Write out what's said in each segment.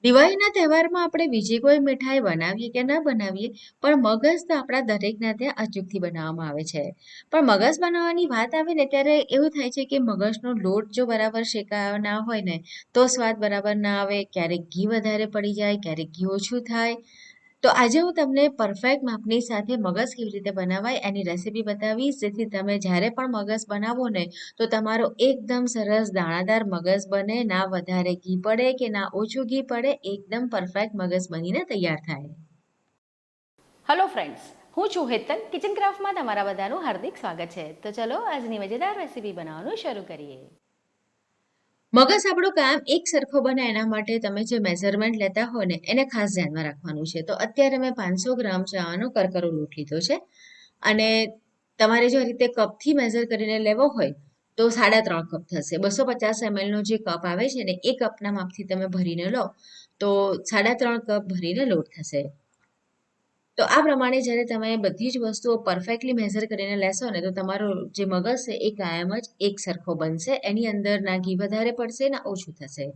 દિવાળીના તહેવારમાં આપણે બીજી કોઈ મીઠાઈ બનાવીએ કે ના બનાવીએ, પણ મગજ તો આપણા દરેકના ત્યાં અચૂકથી બનાવવામાં આવે છે. પણ મગજ બનાવવાની વાત આવે ને ત્યારે એવું થાય છે કે મગજનો લોટ જો બરાબર શેકાયો ના હોય ને તો સ્વાદ બરાબર ના આવે. ક્યારેક ઘી વધારે પડી જાય, ક્યારેક ઘી ઓછું થાય. તો આજે હું તમને પરફેક્ટ માપની સાથે મગજ કેવી રીતે બનાવાય એની રેસીપી બતાવીશ, જેથી તમે જ્યારે પણ મગજ બનાવો ને તો તમારો એકદમ સરસ દાણાદાર મગજ બને, ના વધારે ઘી પડે કે ના ઓછું ઘી પડે, એકદમ પરફેક્ટ મગજ બનીને તૈયાર થાય. હલો ફ્રેન્ડ્સ, હું છું હેતલ. કિચન ક્રાફ્ટમાં તમારા બધાનું હાર્દિક સ્વાગત છે. તો ચલો આજની મજેદાર રેસીપી બનાવવાનું શરૂ કરીએ. મગજ આપણું કામ એક સરખો બને એના માટે તમે જે મેઝરમેન્ટ લેતા હો ને એને ખાસ ધ્યાનમાં રાખવાનું છે. તો અત્યારે મેં 500 ગ્રામ ચાનો કરકરો લોટ લીધો છે, અને તમારે જો આ રીતે કપથી મેઝર કરીને લેવો હોય તો 3.5 કપ થશે. 250 ml નો જે કપ આવે છે ને એ કપના માપથી તમે ભરીને લો તો 3.5 કપ ભરીને લોટ થશે. તો આ પ્રમાણે જ્યારે તમે બધી જ વસ્તુઓ પરફેક્ટલી મેઝર કરીને લેશો ને તો તમારો જે મગજ છે એ કાયમ જ એક સરખો બનશે. એની અંદર ના ઘી વધારે પડશે ના ઓછું થશે.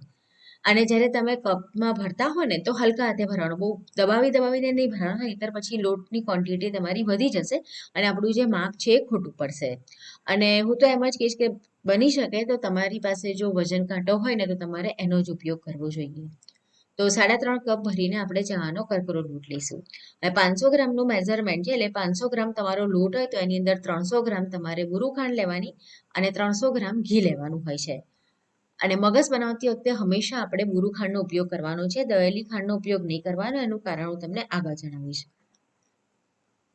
અને જ્યારે તમે કપમાં ભરતા હો ને તો હલકા હાથે ભરવાનું, બહુ દબાવીને નહીં ભરવાનું, નહીંતર પછી લોટની ક્વોન્ટિટી તમારી વધી જશે અને આપણું જે માપ છે એ ખોટું પડશે. અને હું તો એમ જ કહીશ કે બની શકે તો તમારી પાસે જો વજન કાંટો હોય ને તો તમારે એનો જ ઉપયોગ કરવો જોઈએ. તો 3.5 કપ ભરીને આપણે ચાનો કરકરો લોટ લઈશું. હવે 500 ગ્રામનું મેઝરમેન્ટ છે, એટલે 500 ગ્રામ તમારો લોટ હોય તો એની અંદર 300 ગ્રામ તમારે બુરું ખાંડ લેવાની અને 300 ગ્રામ ઘી લેવાનું હોય છે. અને મગજ બનાવતી વખતે હંમેશા આપણે બુરું ખાંડનો ઉપયોગ કરવાનો છે, દળેલી ખાંડનો ઉપયોગ નહીં કરવાનો. એનું કારણ હું તમને આગળ જણાવીશ.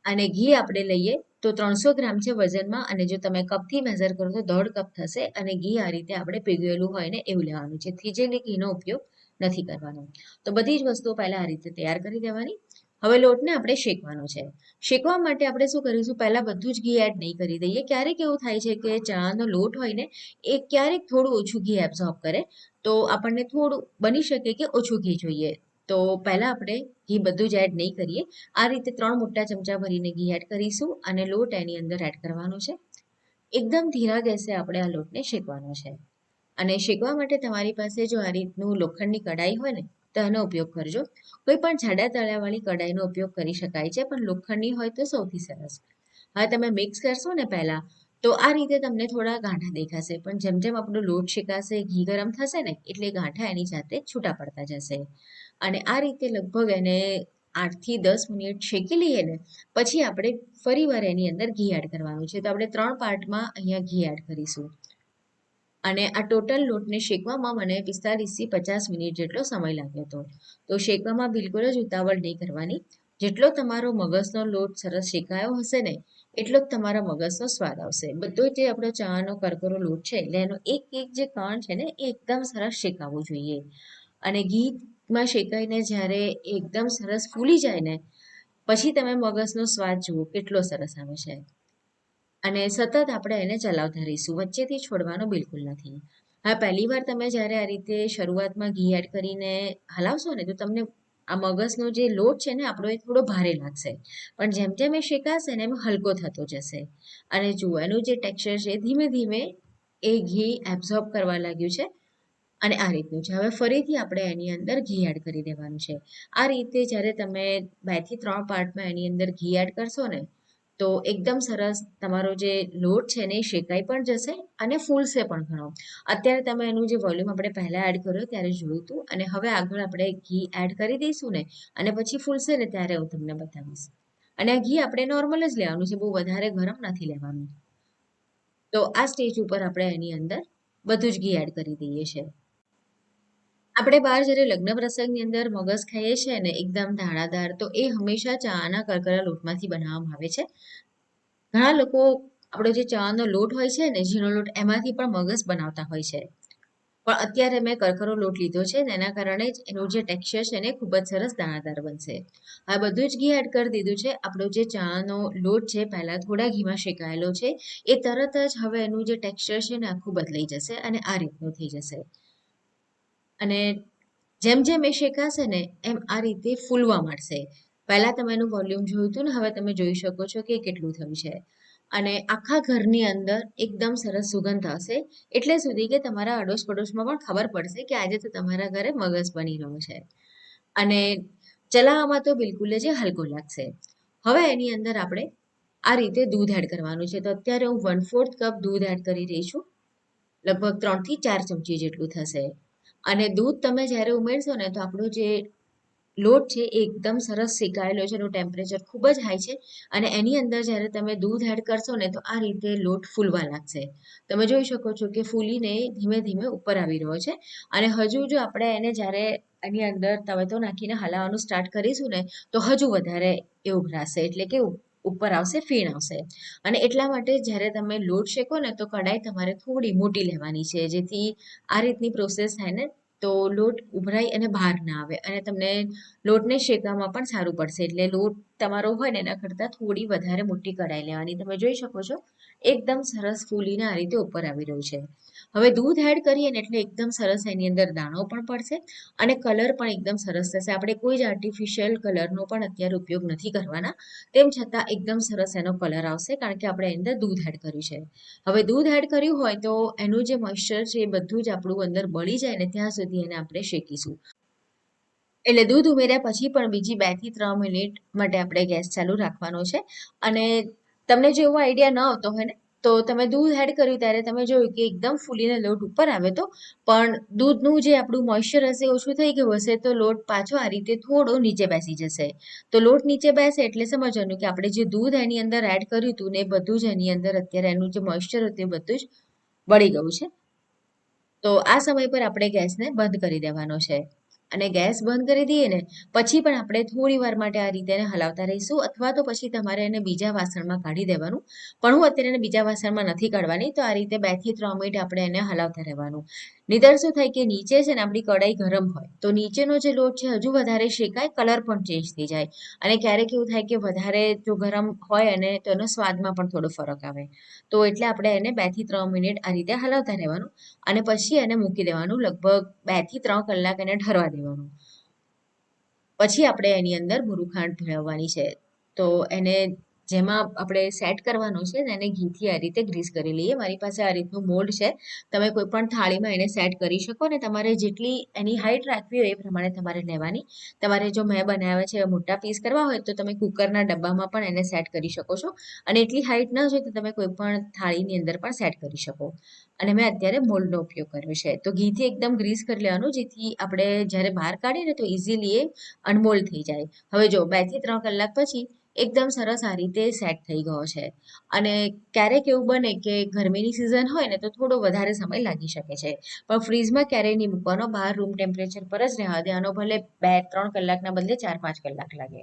અને ઘી આપણે લઈએ તો 300 ગ્રામ છે વજનમાં, અને જો તમે કપથી મેઝર કરો તો 1.5 કપ થશે. અને ઘી આ રીતે આપણે પીગળેલું હોય ને એવું લેવાનું છે, થીજેલી ઘીનો ઉપયોગ નથી કરવાનો. તો બધી જ વસ્તુઓ પહેલા આ રીતે તૈયાર કરી દેવાની. હવે લોટને આપણે શેકવાનો છે. શેકવા માટે આપણે શું કરીશું, પહેલા બધું જ ઘી એડ નહીં કરી દઈએ. ક્યારેક એવું થાય છે કે ચણાનો લોટ હોય ને એ ક્યારેક થોડું ઓછું ઘી એબ્ઝોર્બ કરે, તો આપણને થોડું બની શકે કે ઓછું ઘી જોઈએ. તો પહેલા આપણે ઘી બધું જ એડ નહીં કરીએ. આ રીતે 3 મોટા ચમચા ભરીને ઘી એડ કરીશું અને લોટ એની અંદર એડ કરવાનો છે. એકદમ ધીરા ગેસે આપણે આ લોટને શેકવાનો છે. અને શેકવા માટે તમારી પાસે જો આ રીતનું લોખંડની કડાઈ હોય ને તો એનો ઉપયોગ કરજો. કોઈ પણ જાડા તળિયાવાળી કડાઈનો ઉપયોગ કરી શકાય છે, પણ લોખંડની હોય તો સૌથી સરસ. હવે તમે મિક્સ કરશો ને પહેલા તો આ રીતે તમને થોડા ગાંઠા દેખાશે, પણ જેમ જેમ આપણો લોટ શેકાશે, ઘી ગરમ થશે ને એટલે ગાંઠા એની જાતે છૂટા પડતા જશે. અને આ રીતે લગભગ એને 8 થી 10 મિનિટ શેકી લઈએ ને પછી આપણે ફરીવાર એની અંદર ઘી એડ કરવાનું છે. તો આપણે 3 પાર્ટમાં અહીંયા ઘી એડ કરીશું. અને આ ટોટલ લોટને શેકવામાં મને 45 થી 50 મિનિટ જેટલો સમય લાગ્યો હતો. તો શેકવામાં બિલકુલ જ ઉતાવળ નહીં કરવાની. જેટલો તમારો મગજનો લોટ સરસ શેકાયો હશે ને એટલો જ તમારા મગજનો સ્વાદ આવશે. બધો જે આપણો ચાનો કરકરો લોટ છે એટલે એનો એક એક જે કણ છે ને એ એકદમ સરસ શેકાવવું જોઈએ. અને ઘીમાં શેકાઈને જ્યારે એકદમ સરસ ફૂલી જાય ને પછી તમે મગજનો સ્વાદ જુઓ કેટલો સરસ આવે છે. અને સતત આપણે એને ચલાવતા રહીશું, વચ્ચેથી છોડવાનું બિલકુલ નથી. હા, પહેલી વાર તમે જ્યારે આ રીતે શરૂઆતમાં ઘી એડ કરીને હલાવશો ને તો તમને આ મગજનો જે લોટ છે ને આપણો એ થોડો ભારે લાગશે, પણ જેમ જેમ એ શેકાશે ને એમ હલકો થતો જશે. અને જુઓ એનું જે ટેક્સચર છે ધીમે ધીમે એ ઘી એબ્ઝોર્બ કરવા લાગ્યું છે. અને આ રીતનું છે. હવે ફરીથી આપણે એની અંદર ઘી એડ કરી દેવાનું છે. આ રીતે જ્યારે તમે 2 થી 3 પાર્ટમાં એની અંદર ઘી એડ કરશો ને તો એકદમ સરસ તમારો જે લોટ છે ને એ શેકાઈ પણ જશે અને ફૂલશે પણ ઘણો. અત્યારે તમે એનું જે વોલ્યુમ આપણે પહેલા એડ કર્યો ત્યારે જોયું હતું, અને હવે આગળ આપણે ઘી એડ કરી દઈશું ને અને પછી ફૂલશે ને ત્યારે હું તમને બતાવીશ. અને આ ઘી આપણે નોર્મલ જ લેવાનું છે, બહુ વધારે ગરમ નથી લેવાનું. તો આ સ્ટેજ ઉપર આપણે એની અંદર બધું જ ઘી એડ કરી દઈએ છીએ. આપણે બહાર જ્યારે લગ્ન પ્રસંગની અંદર મગજ ખાઈએ છીએ ને એકદમ દાણાદાર, તો એ હંમેશા ચાના કરકરા લોટમાંથી બનાવવામાં આવે છે. ઘણા લોકો આપણો જે ચાનો લોટ હોય છે ને ઝીણો લોટ એમાંથી પણ મગજ બનાવતા હોય છે. પણ અત્યારે મેં કરકરો લોટ લીધો છે ને એના કારણે જ એનું જે ટેક્સચર છે ને ખૂબ જ સરસ દાણાદાર બનશે. આ બધું જ ઘી એડ કરી દીધું છે. આપણો જે ચાનો લોટ છે પહેલા થોડા ઘીમાં શેકાયેલો છે એ તરત જ હવે એનું જે ટેક્સચર છે ને આખું બદલાઈ જશે અને આ રીતનું થઈ જશે. અને જેમ જેમ એ શેકાશે ને એમ આ રીતે ફૂલવા માંડશે. પહેલા તમે એનું વોલ્યુમ જોયું હતું ને, હવે તમે જોઈ શકો છો કે કેટલું થયું છે. અને આખા ઘરની અંદર એકદમ સરસ સુગંધ આવશે એટલે સુધી કે તમારા અડોશ પડોશમાં પણ ખબર પડશે કે આજે તો તમારા ઘરે મગસ બની રહ્યો છે. અને ચલાવવામાં તો બિલકુલ જ એ હલકો લાગશે. હવે એની અંદર આપણે આ રીતે દૂધ એડ કરવાનું છે. તો અત્યારે હું 1/4 કપ દૂધ એડ કરી રહી છું. લગભગ 3 થી 4 ચમચી જેટલું થશે. અને દૂધ તમે જ્યારે ઉમેરશો ને તો આપણો જે લોટ છે એ એકદમ સરસ શેકાયેલો છે, એનું ટેમ્પરેચર ખૂબ જ હાઈ છે. અને એની અંદર જ્યારે તમે દૂધ એડ કરશો ને તો આ રીતે લોટ ફૂલવા લાગશે. તમે જોઈ શકો છો કે ફૂલીને ધીમે ધીમે ઉપર આવી રહ્યો છે. અને હજુ જો આપણે એને જ્યારે એની અંદર તવેતો નાખીને હલાવવાનું સ્ટાર્ટ કરીશું ને તો હજુ વધારે એ ઉભરાશે, એટલે કે ઉપર આવશે, ફીણ આવશે. અને એટલા માટે જ્યારે તમે લોટ શેકો ને તો કડાઈ તમારે થોડી મોટી લેવાની છે, જેથી આ રીતની પ્રોસેસ થાય ને તો લોટ ઉભરાઈ અને બહાર ના આવે અને તમને લોટને શેકવામાં પણ સારું પડશે. એટલે લોટ તમારો હોય ને એના કરતાં થોડી વધારે મોટી કડાઈ લેવાની. તમે જોઈ શકો છો એકદમ સરસ ફૂલીને આ રીતે ઉપર આવી રહ્યું છે. હવે દૂધ એડ કરીએ ને એટલે એકદમ સરસ એની અંદર દાણો પણ પડશે અને કલર પણ એકદમ સરસ થશે. આપણે કોઈ જ આર્ટિફિશિયલ કલરનો પણ અત્યારે ઉપયોગ નથી કરવાના. તેમ છતાં એકદમ સરસ એનો કલર આવશે કારણ કે આપણે એની અંદર દૂધ એડ કર્યું છે. હવે દૂધ એડ કર્યું હોય તો એનું જે મોઇશ્ચર છે એ બધું જ આપણું અંદર બળી જાય ને ત્યાં સુધી એને આપણે શેકીશું. એટલે દૂધ ઉમેર્યા પછી પણ બીજી 2 થી 3 મિનિટ માટે આપણે ગેસ ચાલુ રાખવાનો છે. અને તમને જો એવો આઈડિયા ન આવતો હોય ને તો તમે દૂધ એડ કર્યું ત્યારે તમે જોયું કે એકદમ ફૂલીને લોટ ઉપર આવે તો પણ દૂધનું જે આપણું મોઇશ્ચર હશે ઓછું થઈ ગયું હશે તો લોટ પાછો આ રીતે થોડો નીચે બેસી જશે. તો લોટ નીચે બેસે એટલે સમજવાનું કે આપણે જે દૂધ એની અંદર એડ કર્યું હતું ને એ બધું જ એની અંદર અત્યારે એનું જે મોઇશ્ચર હતું એ બધું જ બળી ગયું છે. તો આ સમય પર આપણે ગેસને બંધ કરી દેવાનો છે. અને ગેસ બંધ કરી દઈએ ને પછી પણ આપણે થોડી વાર માટે આ રીતે એને હલાવતા રહીશું, અથવા તો પછી તમારે એને બીજા વાસણમાં કાઢી દેવાનું. પણ હું અત્યારે એને બીજા વાસણમાં નથી કાઢવાની, તો આ રીતે 2 થી 3 મિનિટ આપણે એને હલાવતા રહેવાનું. નહીંતર શું થાય કે નીચે છે ને આપણી કઢાઈ ગરમ હોય તો નીચેનો જે લોટ છે હજુ વધારે શેકાય, કલર પણ ચેન્જ થઈ જાય. અને ક્યારેક એવું થાય કે વધારે જો ગરમ હોય અને તો એનો સ્વાદમાં પણ થોડો ફરક આવે. તો એટલે આપણે એને 2 થી 3 મિનિટ આ રીતે હલાવતા રહેવાનું અને પછી એને મૂકી દેવાનું. લગભગ 2 થી 3 કલાક એને ઠરવા દેવાનું. પછી આપણે એની અંદર ભૂરું ખાંડ ભેળવવાની છે. તો એને જેમાં આપણે સેટ કરવાનો છે ને એને ઘીથી આ રીતે ગ્રીસ કરી લઈએ. મારી પાસે આ રીતનું મોલ્ડ છે. તમે કોઈ પણ થાળીમાં એને સેટ કરી શકો ને તમારે જેટલી એની હાઈટ રાખવી હોય એ પ્રમાણે તમારે લેવાની. તમારે જો મેં બનાવ્યા છે મોટા પીસ કરવા હોય તો તમે કુકરના ડબ્બામાં પણ એને સેટ કરી શકો છો. અને એટલી હાઈટ ન જોઈએ તો તમે કોઈ પણ થાળીની અંદર પણ સેટ કરી શકો. અને મેં અત્યારે મોલ્ડનો ઉપયોગ કર્યો છે. તો ઘીથી એકદમ ગ્રીસ કરી લેવાનું જેથી આપણે જ્યારે બહાર કાઢીએ ને તો ઇઝીલી એ અનમોલ્ડ થઈ જાય. હવે જો 2 થી 3 કલાક પછી એકદમ સરસ આ રીતે સેટ થઈ ગયો છે. અને ક્યારેક એવું બને કે ગરમીની સિઝન હોય ને તો થોડો વધારે સમય લાગી શકે છે. પણ ફ્રીઝમાં ક્યારેય નહીં મૂકવાનો, બહાર રૂમ ટેમ્પરેચર પર જ રહેવા દેવાનો. ભલે 2-3 કલાકના બદલે 4-5 કલાક લાગે.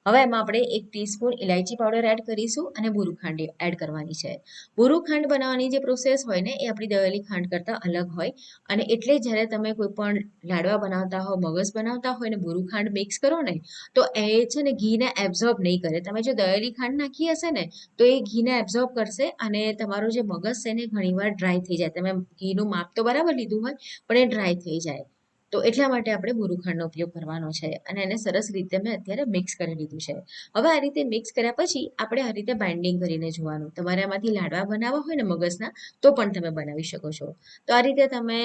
હવે એમાં આપણે 1 ટીસ્પૂન ઇલાયચી પાવડર એડ કરીશું અને ભૂરું ખાંડ એડ કરવાની છે. ભૂરું ખાંડ બનાવવાની જે પ્રોસેસ હોય ને એ આપણી દળેલી ખાંડ કરતાં અલગ હોય. અને એટલે જ જ્યારે તમે કોઈ પણ લાડવા બનાવતા હો, મગસ બનાવતા હોય ને ભૂરું ખાંડ મિક્સ કરો ને તો એ છે ને ઘીને એબ્ઝોર્બ નહીં કરે. તમે જો દળેલી ખાંડ નાખી હશે ને તો એ ઘીને એબ્ઝોર્બ કરશે અને તમારો જે મગસ છે ને ઘણીવાર ડ્રાય થઈ જાય. તમે ઘીનું માપ તો બરાબર લીધું હોય પણ એ ડ્રાય થઈ જાય. તો એટલા માટે આપણે ભૂરું ખાંડનો ઉપયોગ કરવાનો છે. અને એને સરસ રીતે મેં અત્યારે મિક્સ કરી લીધું છે. હવે આ રીતે મિક્સ કર્યા પછી આપણે આ રીતે બાઇન્ડિંગ કરીને જોવાનું. તમારે આમાંથી લાડવા બનાવવા હોય ને મગસના તો પણ તમે બનાવી શકો છો. તો આ રીતે તમે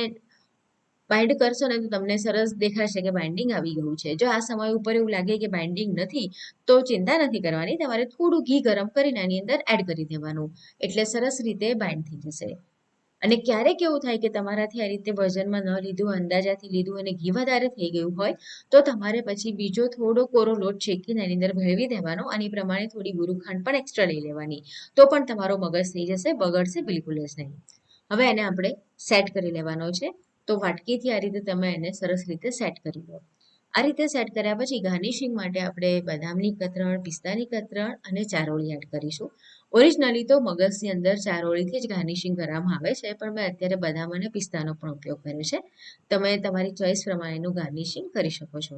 બાઇન્ડ કરશો ને તો તમને સરસ દેખાશે કે બાઇન્ડિંગ આવી ગયું છે. જો આ સમય ઉપર એવું લાગે કે બાઇન્ડિંગ નથી તો ચિંતા નથી કરવાની. તમારે થોડું ઘી ગરમ કરીને એની અંદર એડ કરી દેવાનું. એટલે સરસ રીતે બાઇન્ડ થઈ જશે. અને ક્યારેક એવું થાય કે તમારાથી આ રીતે વજનમાં ન લીધું, અંદાજાથી લીધું અને ઘી વધારે થઈ ગયું હોય તો તમારે પછી બીજો થોડો કોરો લોટ શેકીને એની અંદર ભેળવી દેવાનો અને એ પ્રમાણે થોડી ભૂરું ખાંડ પણ એક્સ્ટ્રા લઈ લેવાની. તો પણ તમારો મગજ થઈ જશે, બગડશે બિલકુલ જ નહીં. હવે એને આપણે સેટ કરી લેવાનો છે. તો વાટકીથી આ રીતે તમે એને સરસ રીતે સેટ કરી લો. આ રીતે સેટ કર્યા પછી ગાર્નિશિંગ માટે આપણે બદામની કતરણ, પિસ્તાની કતરણ અને ચારોળી એડ કરીશું. ઓરિજિનલી તો મગસની અંદર ચારોળીથી જ ગાર્નિશિંગ કરવામાં આવે છે, પણ મેં અત્યારે બદામ અને પિસ્તાનો પણ ઉપયોગ કર્યો છે. તમે તમારી ચોઈસ પ્રમાણેનું ગાર્નિશિંગ કરી શકો છો.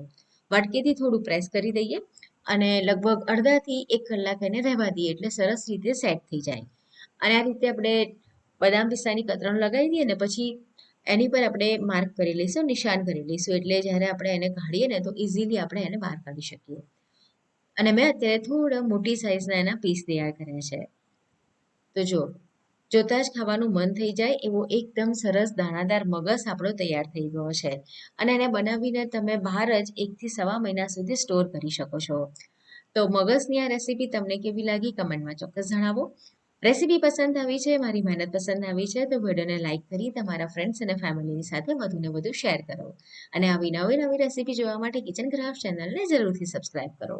વાટકીથી થોડું પ્રેસ કરી દઈએ અને લગભગ અડધાથી 1 કલાક એને રહેવા દઈએ એટલે સરસ રીતે સેટ થઈ જાય. અને આ રીતે આપણે બદામ પિસ્તાની કતરણ લગાવી દઈએ ને પછી એની પર આપણે માર્ક કરી લઈશું, નિશાન કરી લઈશું. એટલે જ્યારે આપણે એને કાઢીએ ને તો ઇઝીલી આપણે એને બહાર કાઢી શકીએ. અને મેં અત્યારે થોડા મોટી સાઈઝના એના પીસ તૈયાર કર્યા છે. તો જો જોતાં જ ખાવાનું મન થઈ જાય એવો એકદમ સરસ દાણાદાર મગસ આપણો તૈયાર થઈ ગયો છે. અને એને બનાવીને તમે બહાર જ 1 થી સવા મહિના સુધી સ્ટોર કરી શકો છો. તો મગસની આ રેસીપી તમને કેવી લાગી કમેન્ટમાં ચોક્કસ જણાવો. રેસીપી પસંદ આવી છે, મારી મહેનત પસંદ આવી છે તો વિડીયોને લાઈક કરી તમારા ફ્રેન્ડ્સ અને ફેમિલીની સાથે વધુને વધુ શેર કરો. અને આવી નવી નવી રેસીપી જોવા માટે કિચન ક્રાફ્ટ ચેનલને જરૂરથી સબસ્ક્રાઇબ કરો.